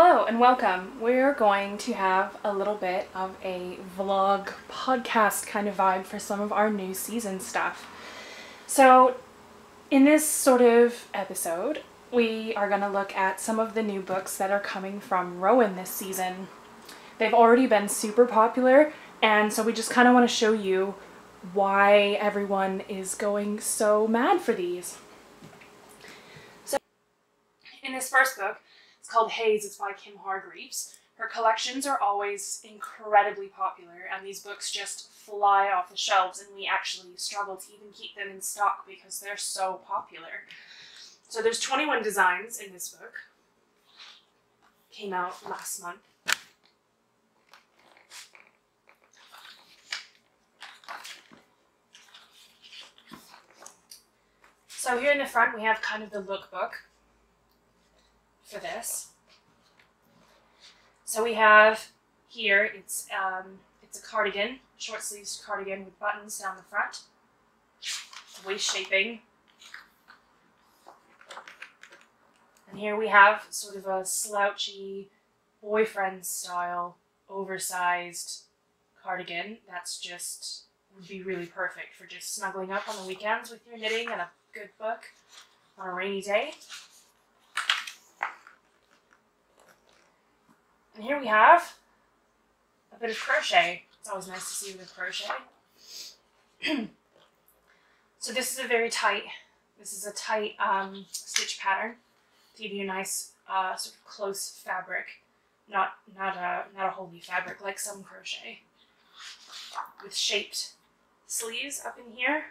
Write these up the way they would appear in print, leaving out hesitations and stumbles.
Hello and welcome. We're going to have a little bit of a vlog podcast kind of vibe for some of our new season stuff. So in this sort of episode, we are going to look at some of the new books that are coming from Rowan this season. They've already been super popular, and so we just kind of want to show you why everyone is going so mad for these. So in this first book, it's called Haze. It's by Kim Hargreaves. Her collections are always incredibly popular, and these books just fly off the shelves, and we actually struggle to even keep them in stock because they're so popular. So there's 21 designs in this book. Came out last month. So here in the front we have kind of the lookbook for this. So we have here, it's a cardigan, short sleeves cardigan with buttons down the front, waist shaping. And here we have sort of a slouchy boyfriend style oversized cardigan that's just would be really perfect for just snuggling up on the weekends with your knitting and a good book on a rainy day. And here we have a bit of crochet. It's always nice to see with crochet. So this is a tight stitch pattern to give you a nice sort of close fabric, not a wholly fabric like some crochet, with shaped sleeves up in here.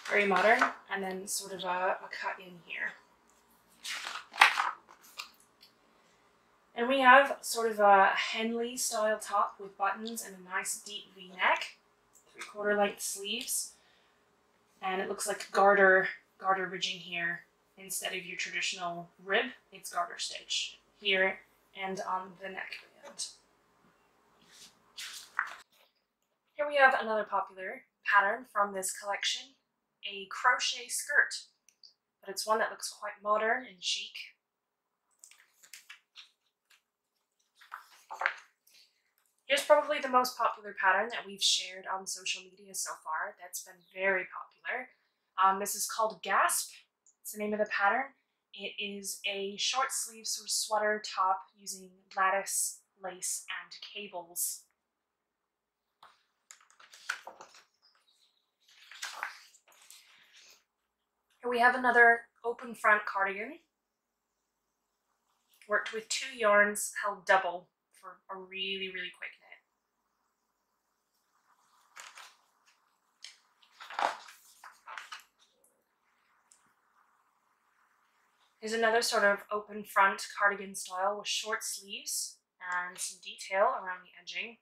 Very modern, and then sort of a cut in here. And we have sort of a Henley style top with buttons and a nice deep V-neck, 3/4 length sleeves, and it looks like garter ridging here instead of your traditional rib. It's garter stitch here and on the neckband. Here we have another popular pattern from this collection, a crochet skirt, but it's one that looks quite modern and chic. Here's probably the most popular pattern that we've shared on social media so far that's been very popular. This is called Gasp. It's the name of the pattern. It is a short sleeve sort of sweater top using lattice, lace, and cables. Here we have another open front cardigan, worked with 2 yarns held double for a really quick knit. Here's another sort of open front cardigan style with short sleeves and some detail around the edging.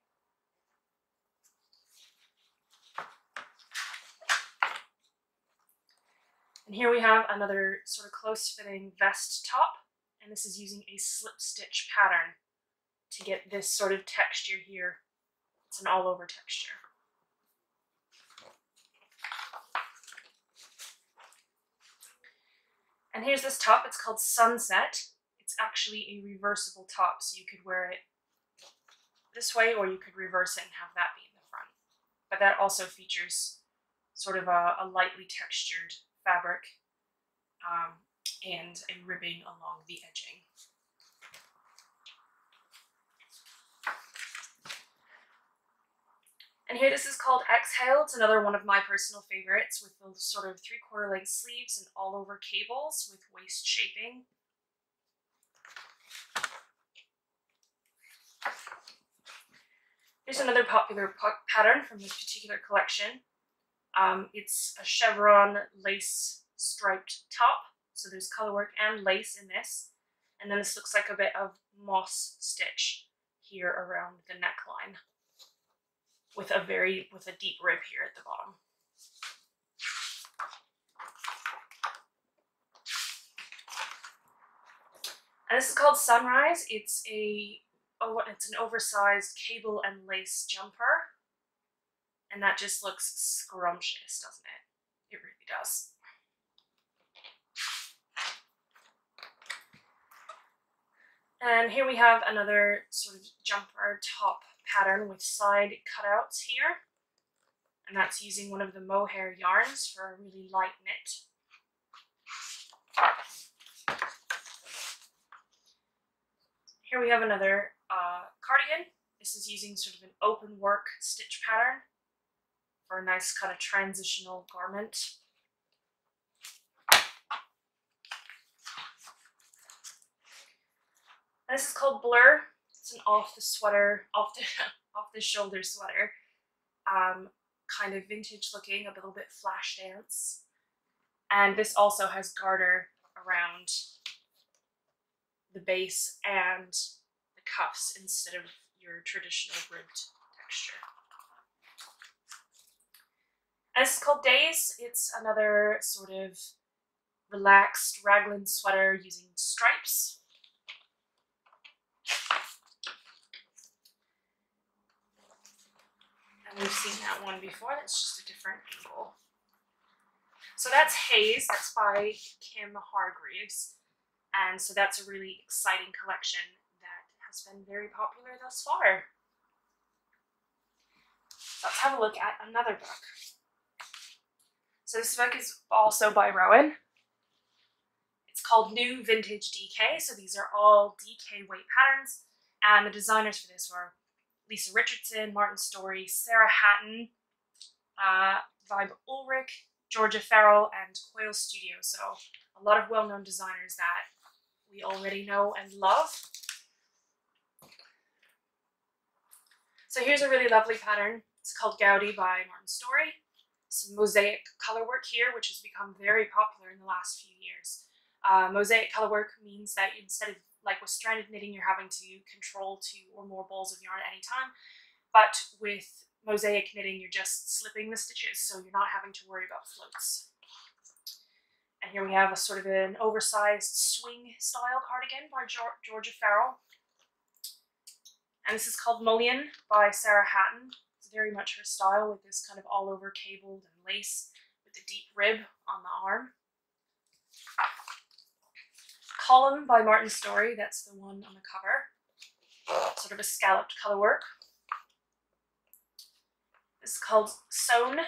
And here we have another sort of close-fitting vest top, and this is using a slip stitch pattern to get this sort of texture here. It's an all-over texture. And here's this top. It's called Sunset. It's actually a reversible top, so you could wear it this way or you could reverse it and have that be in the front. But that also features sort of a lightly textured fabric and a ribbing along the edging. And here, this is called Exhale. It's another one of my personal favorites with those sort of 3/4 length sleeves and all over cables with waist shaping. Here's another popular pattern from this particular collection. It's a chevron lace striped top. So there's colorwork and lace in this. And then this looks like a bit of moss stitch here around the neckline, with a deep rib here at the bottom. And this is called Sunrise. It's an oversized cable and lace jumper, and that just looks scrumptious, doesn't it? It really does. And here we have another sort of jumper top pattern with side cutouts here. And that's using one of the mohair yarns for a really light knit. Here we have another cardigan. This is using sort of an open work stitch pattern for a nice kind of transitional garment. And this is called Blur. It's an off the shoulder sweater. Kind of vintage looking, a little bit flash dance. And this also has garter around the base and the cuffs instead of your traditional ribbed texture. And this is called Days. It's another sort of relaxed raglan sweater using stripes. And we've seen that one before, that's just a different angle. So that's Haze, that's by Kim Hargreaves. And so that's a really exciting collection that has been very popular thus far. Let's have a look at another book. So this book is also by Rowan. It's called New Vintage DK. So these are all DK weight patterns. And the designers for this were Lisa Richardson, Martin Story, Sarah Hatton, Vibe Ulrich, Georgia Farrell, and Coil Studio. So a lot of well-known designers that we already know and love. So here's a really lovely pattern. It's called Gaudi by Martin Story. Some mosaic colorwork here, which has become very popular in the last few years. Mosaic colorwork means that instead of, like with stranded knitting, you're having to control 2 or more balls of yarn at any time, but with mosaic knitting, you're just slipping the stitches, so you're not having to worry about floats. And here we have a sort of an oversized swing style cardigan by Georgia Farrell. And this is called Mullion by Sarah Hatton. It's very much her style, with this kind of all over cabled and lace with the deep rib on the arm. Column by Martin Story, that's the one on the cover. Sort of a scalloped colorwork. This is called Sewn, a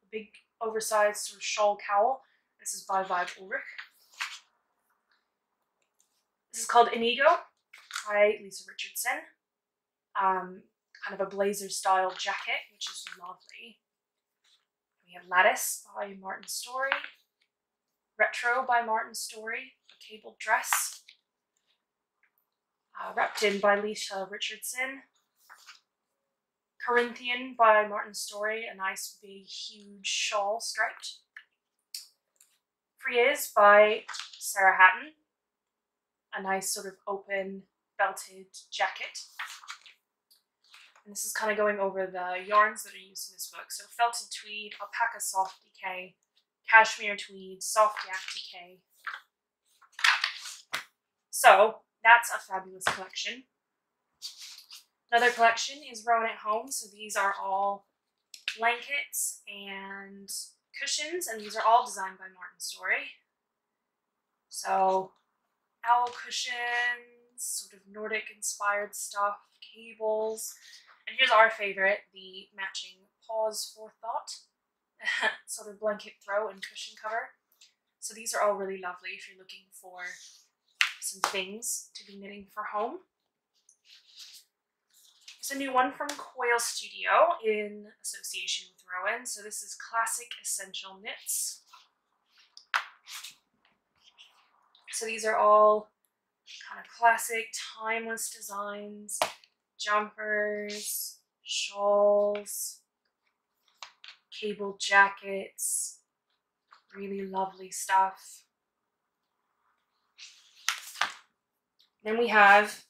big oversized sort of shawl cowl. This is by Vibe Ulrich. This is called Inigo by Lisa Richardson. Kind of a blazer style jacket, which is lovely. We have Lattice by Martin Story. Retro by Martin Story, a cabled dress. Wrapped In by Lisa Richardson. Corinthian by Martin Story, a nice big huge shawl striped. Frieze by Sarah Hatton, a nice sort of open belted jacket. And this is kind of going over the yarns that are used in this book. So felted tweed, alpaca soft DK, cashmere tweed, soft yak DK. So that's a fabulous collection. Another collection is Rowan at Home. So these are all blankets and cushions, and these are all designed by Martin Story. So owl cushions, sort of Nordic inspired stuff, cables. And here's our favorite, the matching Pause for Thought sort of blanket throw and cushion cover. So these are all really lovely if you're looking for some things to be knitting for home. There's a new one from Coil Studio in association with Rowan. So this is Classic Essential Knits. So these are all kind of classic, timeless designs, jumpers, shawls, cable jackets, really lovely stuff. Then we have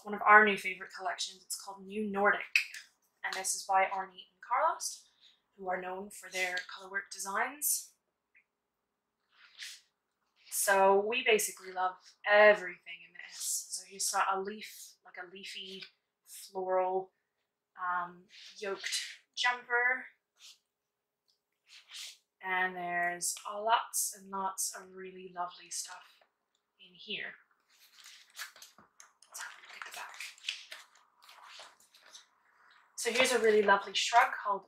one of our new favorite collections. It's called New Nordic, and this is by Arnie and Carlos, who are known for their colorwork designs. So we basically love everything in this. So here's a leaf, like a leafy floral yoked jumper. And there's lots and lots of really lovely stuff in here. So here's a really lovely shrug called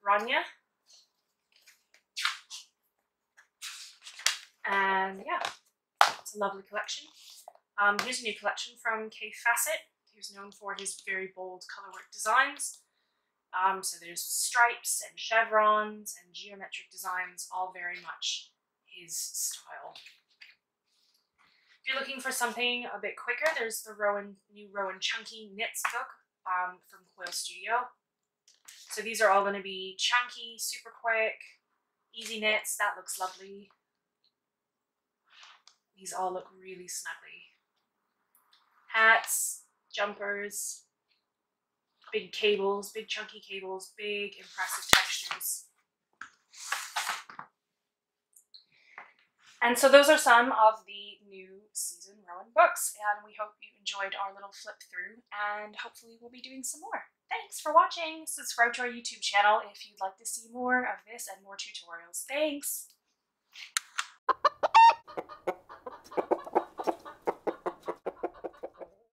Rania. And yeah, it's a lovely collection. Here's a new collection from K Facet, who's known for his very bold colorwork designs. So there's stripes and chevrons and geometric designs, all very much his style. If you're looking for something a bit quicker, there's the new Rowan Chunky Knits book from Coil Studio. So these are all going to be chunky, super quick, easy knits. That looks lovely. These all look really snuggly. Hats, jumpers, big cables, big chunky cables, big impressive textures. And so those are some of the new season Rowan books, and we hope you enjoyed our little flip through, and hopefully we'll be doing some more. Thanks for watching. Subscribe to our YouTube channel if you'd like to see more of this and more tutorials. Thanks!